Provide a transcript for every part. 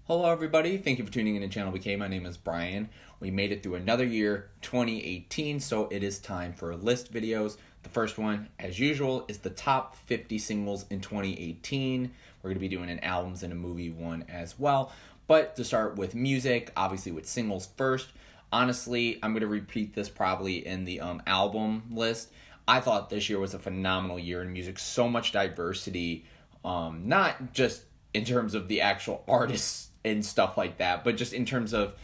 Hello everybody, thank you for tuning in to ChannelBK. My name is Brian. We made it through another year, 2018, so it is time for list videos. The first one, as usual, is the top 50 singles in 2018. We're going to be doing an albums and a movie one as well. But to start with music, obviously with singles first, honestly, I'm going to repeat this probably in the album list. I thought this year was a phenomenal year in music. So much diversity, not just in terms of the actual artists and stuff like that, but just in terms of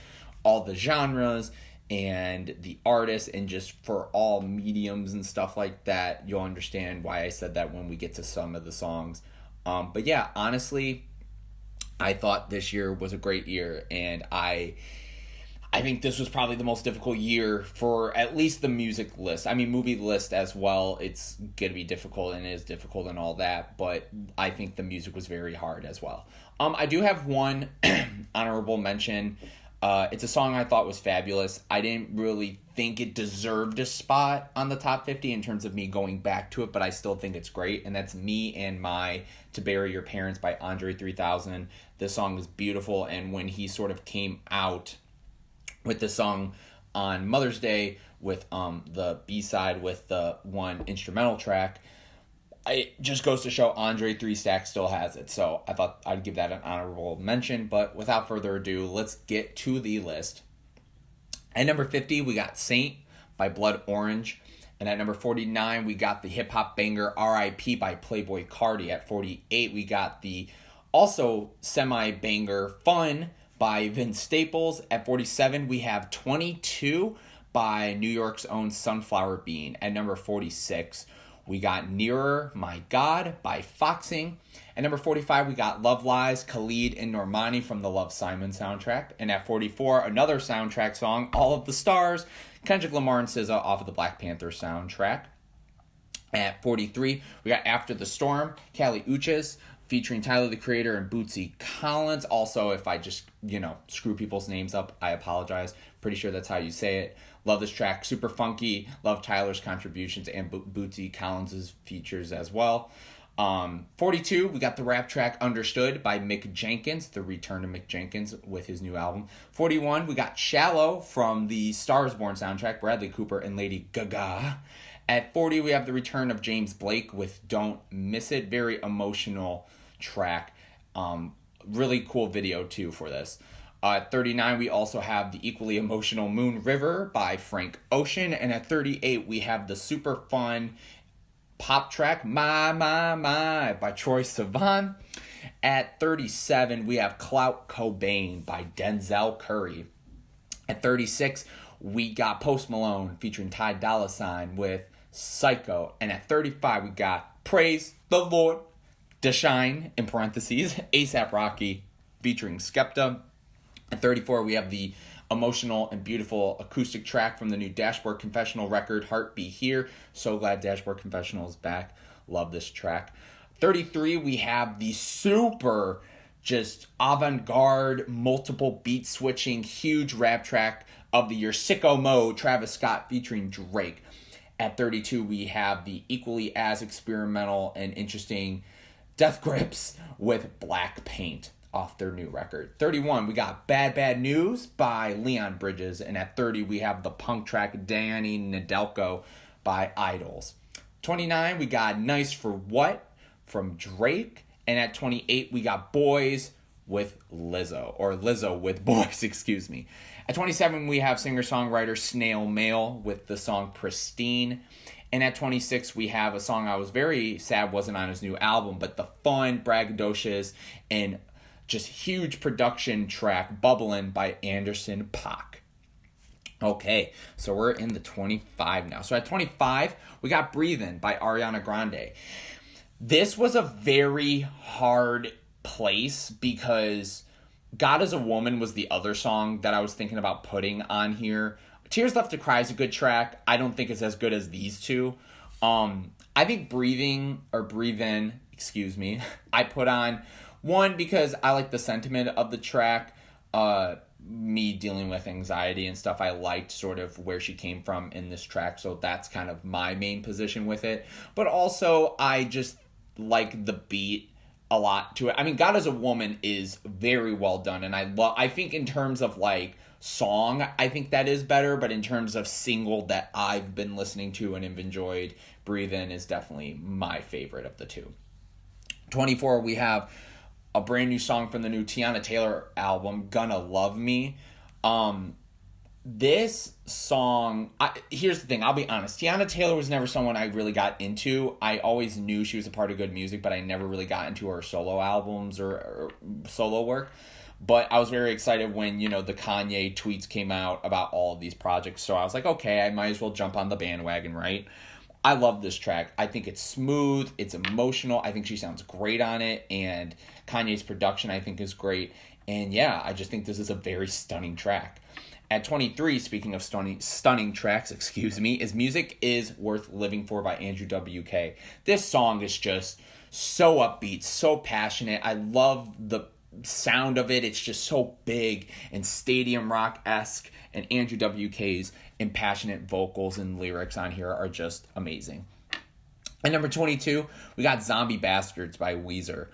all the genres and the artists and just for all mediums and stuff like that. You'll understand why I said that when we get to some of the songs. But yeah, honestly, I thought this year was a great year, and I think this was probably the most difficult year for at least the music list. I mean, movie list as well. It's going to be difficult, and it is difficult and all that, but I think the music was very hard as well. I do have one honorable mention. It's a song I thought was fabulous. I didn't really think it deserved a spot on the top 50 in terms of me going back to it, but I still think it's great, and that's Me&My To Bury Your Parents by Andre 3000. This song is beautiful, and when he sort of came out with the song on Mother's Day with the B-side with the one instrumental track, it just goes to show Andre 3 Stack still has it. So I thought I'd give that an honorable mention. But without further ado, let's get to the list. At number 50, we got Saint by Blood Orange. And at number 49, we got the hip-hop banger R.I.P. by Playboi Carti. At 48, we got the also semi-banger Fun by Vince Staples. At 47, we have 22 by New York's own Sunflower Bean. At number 46, we got Nearer, My God by Foxing. At number 45, we got Love Lies, Khalid and Normani from the Love Simon soundtrack. And at 44, another soundtrack song, All of the Stars, Kendrick Lamar and SZA off of the Black Panther soundtrack. At 43, we got After the Storm, Khalid Uchis, featuring Tyler, the Creator, and Bootsy Collins. Also, if I just, screw people's names up, I apologize. Pretty sure that's how you say it. Love this track. Super funky. Love Tyler's contributions and Bootsy Collins' features as well. 42, we got the rap track Understood by Mick Jenkins, the return of Mick Jenkins with his new album. 41, we got Shallow from the Stars Born soundtrack, Bradley Cooper and Lady Gaga. At 40, we have the return of James Blake with Don't Miss It. Very emotional track. Really cool video too for this. At 39, we also have the equally emotional Moon River by Frank Ocean. And at 38, we have the super fun pop track My by Troye Sivan. At 37, we have Clout Cobain by Denzel Curry. At 36, we got Post Malone featuring Ty Dolla $ign with Psycho. And at 35, we got Praise the Lord, Deshine, in parentheses, A$AP Rocky featuring Skepta. At 34, we have the emotional and beautiful acoustic track from the new Dashboard Confessional record, Heart Be Here. So glad Dashboard Confessional is back. Love this track. 33, we have the super just avant-garde, multiple beat switching, huge rap track of the year, Sicko Mode, Travis Scott featuring Drake. At 32, we have the equally as experimental and interesting Death Grips with Black Paint off their new record. 31, we got Bad Bad News by Leon Bridges. And at 30, we have the punk track Danny Nedelko by Idols. 29, we got Nice for What from Drake. And at 28, we got Boys with Lizzo, or Lizzo with Boys, excuse me. At 27, we have singer-songwriter Snail Mail with the song Pristine. And at 26, we have a song I was very sad wasn't on his new album, but the fun, braggadocious, and just huge production track, Bubblin' by Anderson .Paak. Okay, so we're in the 25 now. So at 25, we got Breathin' by Ariana Grande. This was a very hard place because God is a Woman was the other song that I was thinking about putting on here. Tears Left to Cry is a good track. I don't think it's as good as these two. I think Breathin', I put on one because I like the sentiment of the track. Me dealing with anxiety and stuff, I liked sort of where she came from in this track, so that's kind of my main position with it. But also, I just like the beat a lot to it. I mean, God is a Woman is very well done, and I think in terms of like song, I think that is better, but in terms of single that I've been listening to and have enjoyed, Breathin is definitely my favorite of the two. 24, we have a brand new song from the new Teyana Taylor album, Gonna Love Me. This song, here's the thing, I'll be honest. Teyana Taylor was never someone I really got into. I always knew she was a part of Good Music, but I never really got into her solo albums or solo work. But I was very excited when, you know, the Kanye tweets came out about all of these projects. So I was like, okay, I might as well jump on the bandwagon, right? I love this track. I think it's smooth. It's emotional. I think she sounds great on it. And Kanye's production, I think, is great. And yeah, I just think this is a very stunning track. At 23, speaking of stunning tracks, is Music Is Worth Living For by Andrew WK. This song is just so upbeat, so passionate. I love the sound of it. It's just so big and stadium rock-esque. And Andrew WK's impassionate vocals and lyrics on here are just amazing. At number 22, we got Zombie Bastards by Weezer.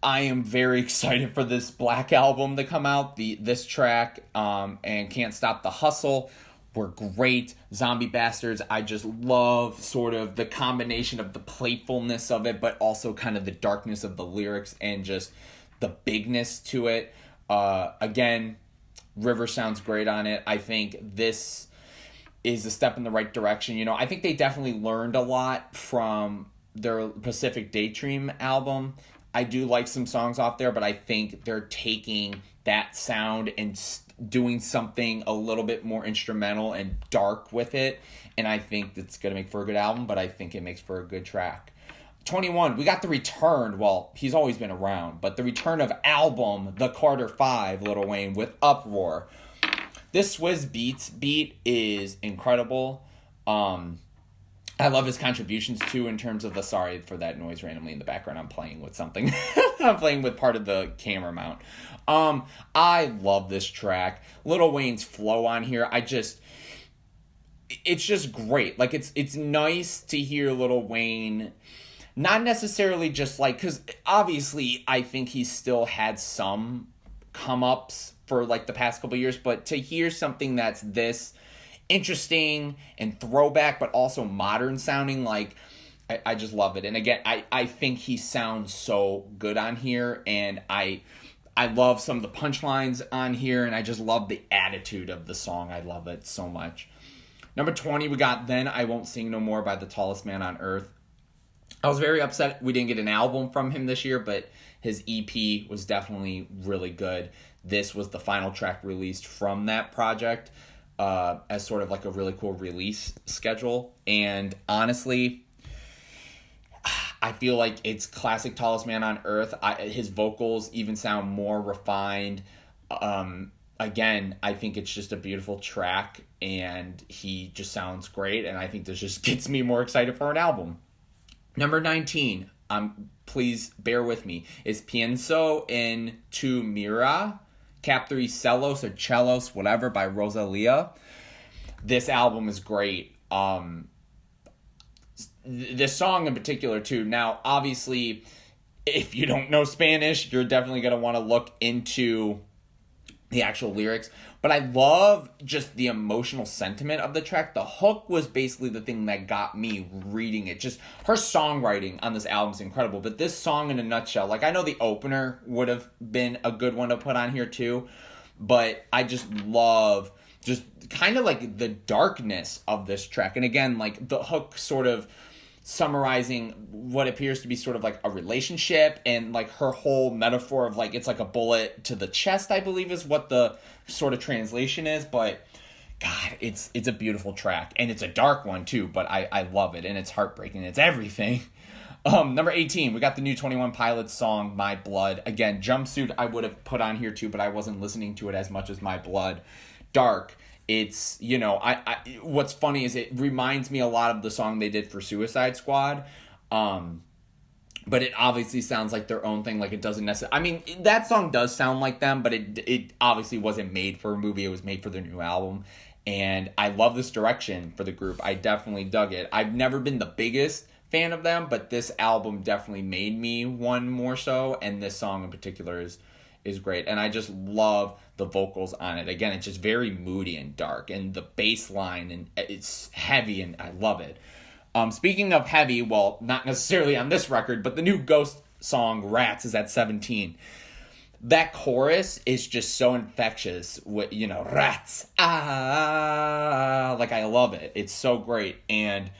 I am very excited for this Black album to come out. This track and Can't Stop the Hustle were great. Zombie Bastards, I just love sort of the combination of the playfulness of it, but also kind of the darkness of the lyrics and just the bigness to it. Again, River sounds great on it. I think this is a step in the right direction. You know, I think they definitely learned a lot from their Pacific Daydream album. I do like some songs off there, but I think they're taking that sound and doing something a little bit more instrumental and dark with it. And I think it's going to make for a good album, but I think it makes for a good track. 21, we got the return. Well, he's always been around, but the return of album, The Carter 5, Lil Wayne, with Uproar. This Swizz Beatz beat is incredible. I love his contributions, too, in terms of the... Sorry for that noise randomly in the background. I'm playing with something. I'm playing with part of the camera mount. I love this track. Lil Wayne's flow on here, it's just great. Like, it's nice to hear Lil Wayne... Not necessarily just like... Because, obviously, I think he's still had some come-ups for, like, the past couple years. But to hear something that's this... interesting and throwback, but also modern sounding, like I just love it. And again, I think he sounds so good on here, and I love some of the punchlines on here, and I just love the attitude of the song. I love it so much. Number 20, we got Then I Won't Sing No More by The Tallest Man on Earth. I was very upset we didn't get an album from him this year, but his EP was definitely really good. This was the final track released from that project. As sort of like a really cool release schedule. And honestly, I feel like it's classic Tallest Man on Earth. His vocals even sound more refined. Again, I think it's just a beautiful track, and he just sounds great, and I think this just gets me more excited for an album. Number 19, please bear with me, is Pienso en Tu Mira, Cap 3 Celos or Cellos, whatever, by Rosalia. This album is great. This song in particular, too. Now, obviously, if you don't know Spanish, you're definitely going to want to look into the actual lyrics. But I love just the emotional sentiment of the track. The hook was basically the thing that got me reading it. Just her songwriting on this album is incredible. But this song in a nutshell, like I know the opener would have been a good one to put on here too. But I just love just kind of like the darkness of this track. And again, like the hook sort of summarizing what appears to be sort of like a relationship, and like her whole metaphor of like it's like a bullet to the chest, I believe is what the sort of translation is. But God, it's a beautiful track, and it's a dark one too, but I love it, and it's heartbreaking. It's everything. Number 18, we got the new 21 Pilots song, My Blood. Again, Jumpsuit I would have put on here too, but I wasn't listening to it as much as My Blood. Dark. It's, you know, I what's funny is it reminds me a lot of the song they did for Suicide Squad. But it obviously sounds like their own thing. Like it doesn't necessarily, I mean, that song does sound like them, but it obviously wasn't made for a movie. It was made for their new album. And I love this direction for the group. I definitely dug it. I've never been the biggest fan of them, but this album definitely made me one more so, and this song in particular is great. And I just love the vocals on it. Again, it's just very moody and dark, and the bass line, and it's heavy, and I love it. Speaking of heavy, well, not necessarily on this record, but the new Ghost song, Rats, is at 17. That chorus is just so infectious with, rats, like, I love it. It's so great. And,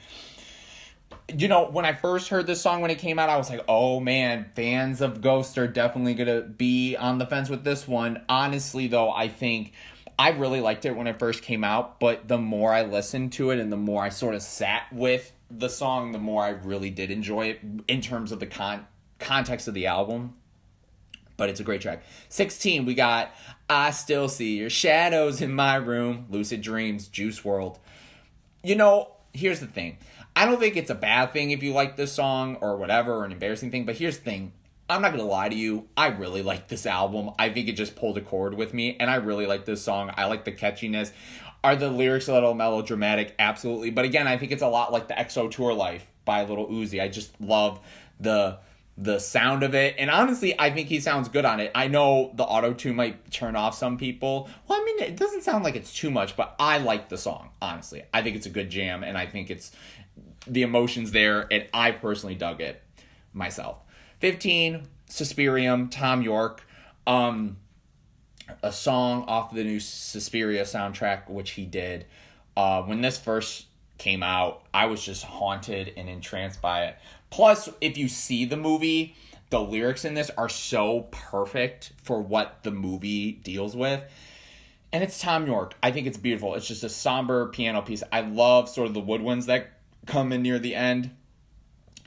when I first heard this song when it came out, I was like, oh man, fans of Ghost are definitely going to be on the fence with this one. Honestly, though, I think I really liked it when it first came out, but the more I listened to it and the more I sort of sat with the song, the more I really did enjoy it in terms of the context of the album. But it's a great track. 16, we got I Still See Your Shadows in My Room, Lucid Dreams, Juice WRLD. Here's the thing. I don't think it's a bad thing if you like this song or whatever, or an embarrassing thing, but here's the thing. I'm not going to lie to you. I really like this album. I think it just pulled a chord with me, and I really like this song. I like the catchiness. Are the lyrics a little melodramatic? Absolutely. But again, I think it's a lot like the XO Tour Life by Lil Uzi. I just love the sound of it. And honestly, I think he sounds good on it. I know the auto-tune might turn off some people. Well, I mean, it doesn't sound like it's too much, but I like the song, honestly. I think it's a good jam, and I think it's the emotions there, and I personally dug it myself. 15, Suspirium, Tom York. A song off the new Suspiria soundtrack, which he did. When this first came out, I was just haunted and entranced by it. Plus, if you see the movie, the lyrics in this are so perfect for what the movie deals with. And it's Tom York. I think it's beautiful. It's just a somber piano piece. I love sort of the woodwinds that come in near the end.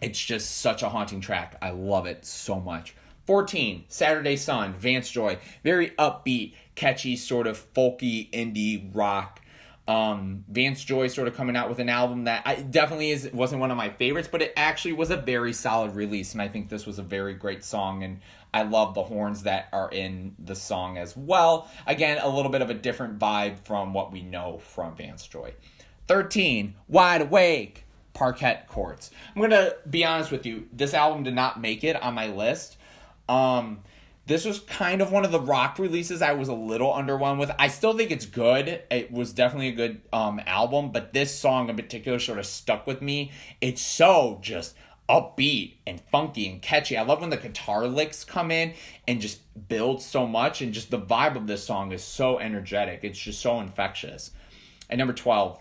It's just such a haunting track. I love it so much. 14, Saturday Sun, Vance Joy. Very upbeat, catchy, sort of folky, indie rock. Vance Joy sort of coming out with an album that definitely wasn't one of my favorites, but it actually was a very solid release, and I think this was a very great song, and I love the horns that are in the song as well. Again, a little bit of a different vibe from what we know from Vance Joy. 13, Wide Awake, Parquet Courts. I'm going to be honest with you, this album did not make it on my list. This was kind of one of the rock releases I was a little underwhelmed with. I still think it's good. It was definitely a good album, but this song in particular sort of stuck with me. It's so just upbeat and funky and catchy. I love when the guitar licks come in and just build so much, and just the vibe of this song is so energetic. It's just so infectious. At number 12,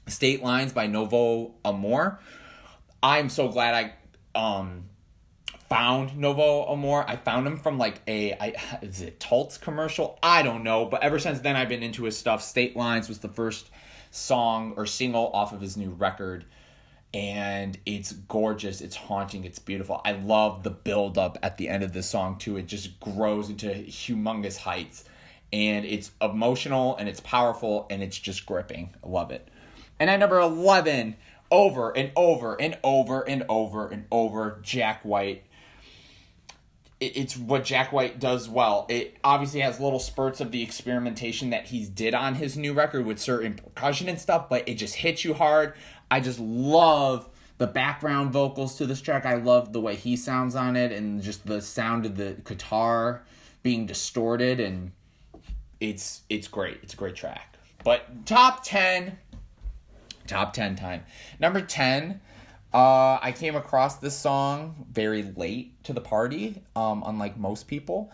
State Lines by Novo Amor. I'm so glad I found Novo Amor. I found him from like is it Tult's commercial? I don't know, but ever since then I've been into his stuff. State Lines was the first song or single off of his new record, and it's gorgeous, it's haunting, it's beautiful. I love the build up at the end of this song too. It just grows into humongous heights, and it's emotional and it's powerful and it's just gripping. I love it. And at number 11, over and over and over and over and over, Jack White. It's what Jack White does well. It obviously has little spurts of the experimentation that he's did on his new record with certain percussion and stuff, but it just hits you hard. I just love the background vocals to this track. I love the way he sounds on it, and just the sound of the guitar being distorted, and it's great. It's a great track. But top 10 time. Number 10, I came across this song very late to the party, unlike most people.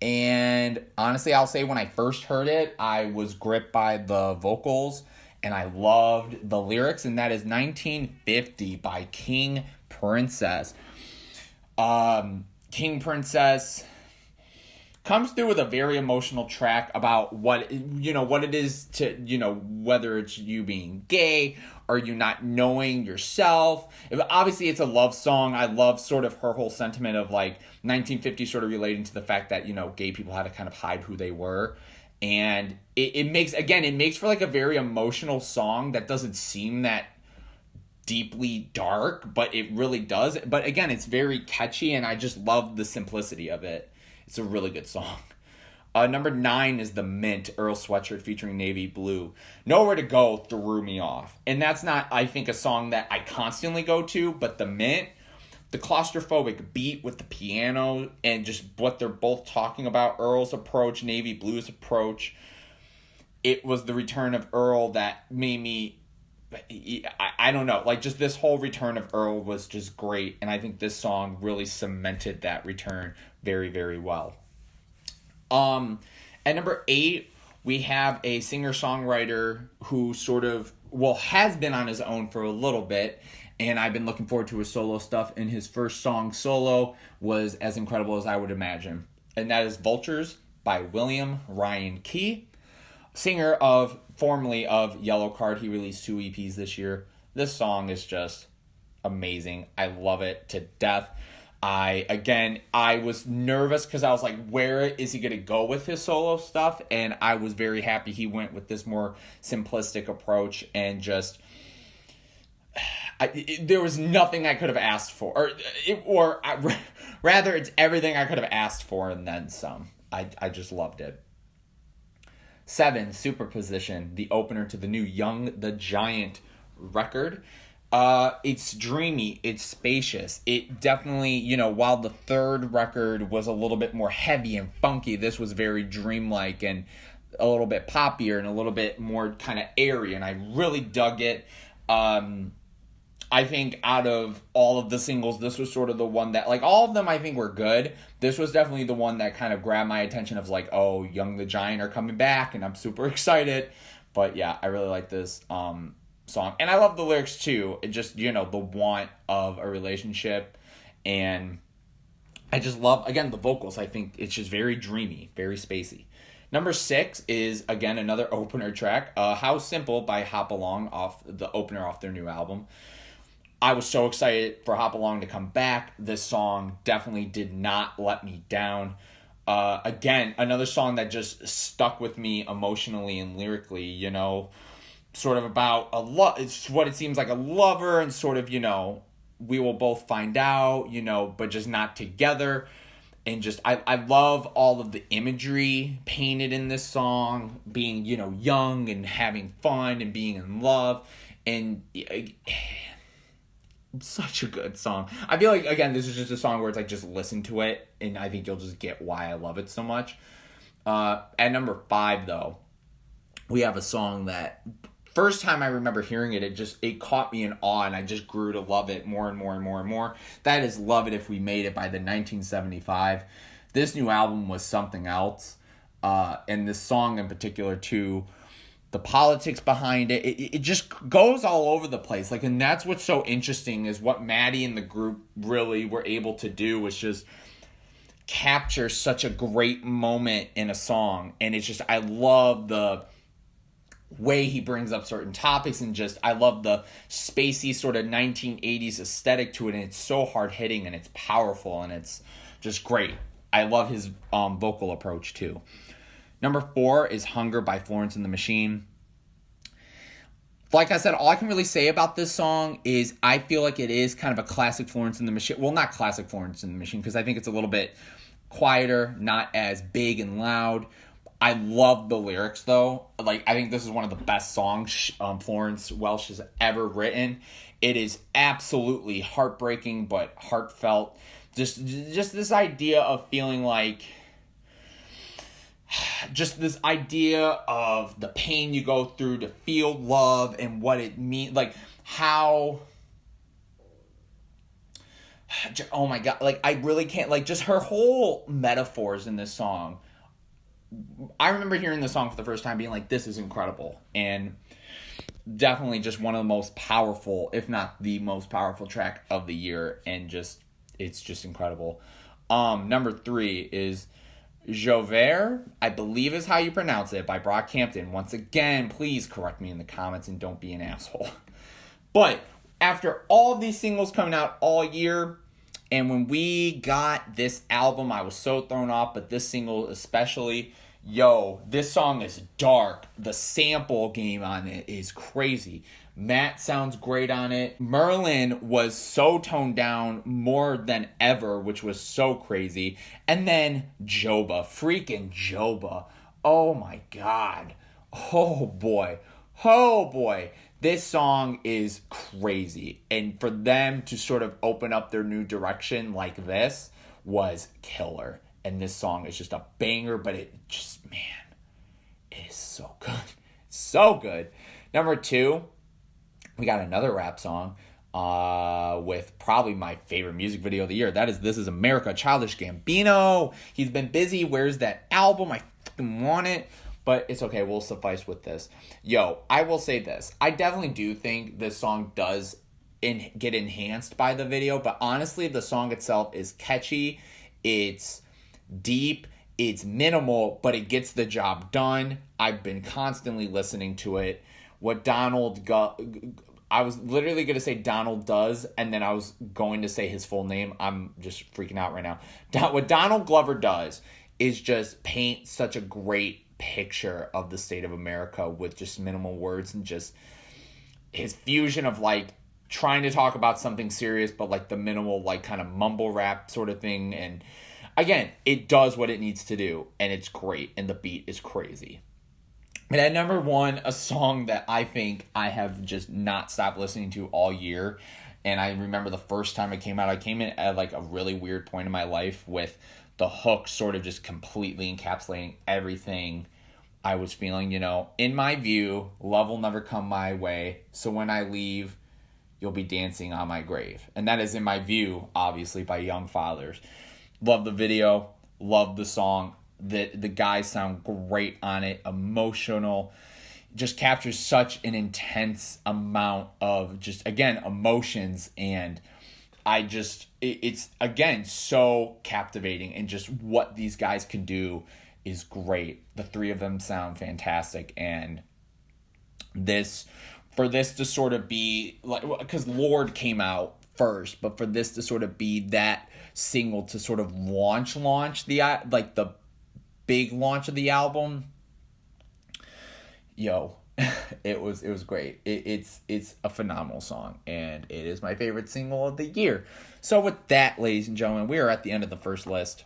And honestly, I'll say when I first heard it, I was gripped by the vocals and I loved the lyrics, and that is 1950 by King Princess. King Princess comes through with a very emotional track about what it is to, whether it's you being gay or you not knowing yourself. Obviously, it's a love song. I love sort of her whole sentiment of like 1950 sort of relating to the fact that, gay people had to kind of hide who they were. And it makes for like a very emotional song that doesn't seem that deeply dark, but it really does. But again, it's very catchy, and I just love the simplicity of it. It's a really good song. Number 9 is The Mint, Earl Sweatshirt featuring Navy Blue. Nowhere to Go threw me off. And that's not, I think, a song that I constantly go to, but The Mint, the claustrophobic beat with the piano and just what they're both talking about, Earl's approach, Navy Blue's approach. It was the return of Earl that made me, I don't know, like just this whole return of Earl was just great. And I think this song really cemented that return very, very well. At number 8, we have a singer-songwriter who sort of, has been on his own for a little bit, and I've been looking forward to his solo stuff, and his first song solo was as incredible as I would imagine. And that is Vultures by William Ryan Key, singer formerly of Yellow Card. He released 2 EPs this year. This song is just amazing. I love it to death. I was nervous because I was like, where is he going to go with his solo stuff? And I was very happy he went with this more simplistic approach and just, there was nothing I could have asked for. Rather, it's everything I could have asked for and then some. I just loved it. 7, Superposition, the opener to the new Young the Giant record. It's dreamy, it's spacious. It definitely, while the third record was a little bit more heavy and funky, this was very dreamlike and a little bit poppier and a little bit more kind of airy, and I really dug it. I think out of all of the singles, this was sort of the one that, like, all of them I think were good. This was definitely the one that kind of grabbed my attention of like, oh, Young the Giant are coming back, and I'm super excited. But yeah, I really like this song, and I love the lyrics too. It just, the want of a relationship, and I just love, again, the vocals. I think it's just very dreamy, very spacey. Number 6 is, again, another opener track, How Simple by Hop Along, off the opener off their new album. I was so excited for Hop Along to come back. This song definitely did not let me down. Again, another song that just stuck with me emotionally and lyrically, sort of about it's what it seems like, a lover, and sort of, we will both find out, but just not together. And just, I love all of the imagery painted in this song, being, young and having fun and being in love. And such a good song. I feel like, again, this is just a song where it's like, just listen to it, and I think you'll just get why I love it so much. At number 5, though, we have a song that, first time I remember hearing it, it caught me in awe, and I just grew to love it more and more and more and more. That is Love It If We Made It by the 1975. This new album was something else, and this song in particular too, the politics behind it, it just goes all over the place. Like, and that's what's so interesting, is what Maddie and the group really were able to do was just capture such a great moment in a song. And it's just, I love the way he brings up certain topics, and just, I love the spacey sort of 1980s aesthetic to it, and it's so hard hitting and it's powerful and it's just great. I love his vocal approach too. Number 4 is Hunger by Florence and the Machine. Like I said, all I can really say about this song is I feel like it is kind of a classic Florence and the Machine. Well, not classic Florence and the Machine, because I think it's a little bit quieter, not as big and loud. I love the lyrics, though. Like, I think this is one of the best songs Florence Welch has ever written. It is absolutely heartbreaking, but heartfelt. Just this idea of feeling like, just this idea of the pain you go through to feel love and what it means, like how, oh my God, like I really can't, like just her whole metaphors in this song. I remember hearing the song for the first time being like, this is incredible, and definitely just one of the most powerful, if not the most powerful track of the year, and just, it's just incredible. Number 3 is Javert, I believe is how you pronounce it, by Brockhampton. Once again, please correct me in the comments and don't be an asshole. But after all of these singles coming out all year, and when we got this album, I was so thrown off, but this single especially, this song is dark. The sample game on it is crazy. Matt sounds great on it. Merlin was so toned down more than ever, which was so crazy. And then Joba, freaking Joba. Oh my God. Oh boy. Oh boy. This song is crazy. And for them to sort of open up their new direction like this was killer. And this song is just a banger, but it just, man, it is so good. So good. Number 2, we got another rap song with probably my favorite music video of the year. That is This Is America, Childish Gambino. He's been busy. Where's that album? I fucking want it. But it's okay. We'll suffice with this. Yo, I will say this. I definitely do think this song does get enhanced by the video. But honestly, the song itself is catchy. It's deep. It's minimal, but it gets the job done. I've been constantly listening to it. What I was literally going to say Donald does, and then I was going to say his full name. I'm just freaking out right now. What Donald Glover does is just paint such a great picture of the state of America with just minimal words, and just his fusion of like trying to talk about something serious, but like the minimal, like kind of mumble rap sort of thing. And again, it does what it needs to do, and it's great, and the beat is crazy. And at number 1, a song that I think I have just not stopped listening to all year. And I remember the first time it came out, I came in at like a really weird point in my life with the hook sort of just completely encapsulating everything I was feeling. You know, in my view, love will never come my way. So when I leave, you'll be dancing on my grave. And that is In My View, obviously, by Young Fathers. Love the video. Love the song. The guys sound great on it. Emotional. Just captures such an intense amount of just, again, emotions. And it's again so captivating, and just what these guys can do is great. The 3 of them sound fantastic, and for this to sort of be like, because Lord came out first, but for this to sort of be that single to sort of launch the big launch of the album, yo. It was great. It's a phenomenal song, and it is my favorite single of the year. So with that, ladies and gentlemen, we are at the end of the first list.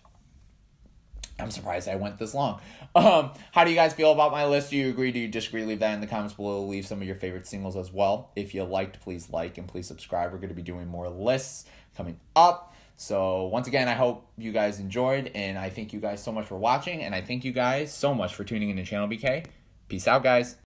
I'm surprised I went this long. How do you guys feel about my list? Do you agree? Do you disagree? Leave that in the comments below. Leave some of your favorite singles as well. If you liked, please like and please subscribe. We're going to be doing more lists coming up. So once again, I hope you guys enjoyed, and I thank you guys so much for watching, and I thank you guys so much for tuning in to ChannelBK. Peace out, guys.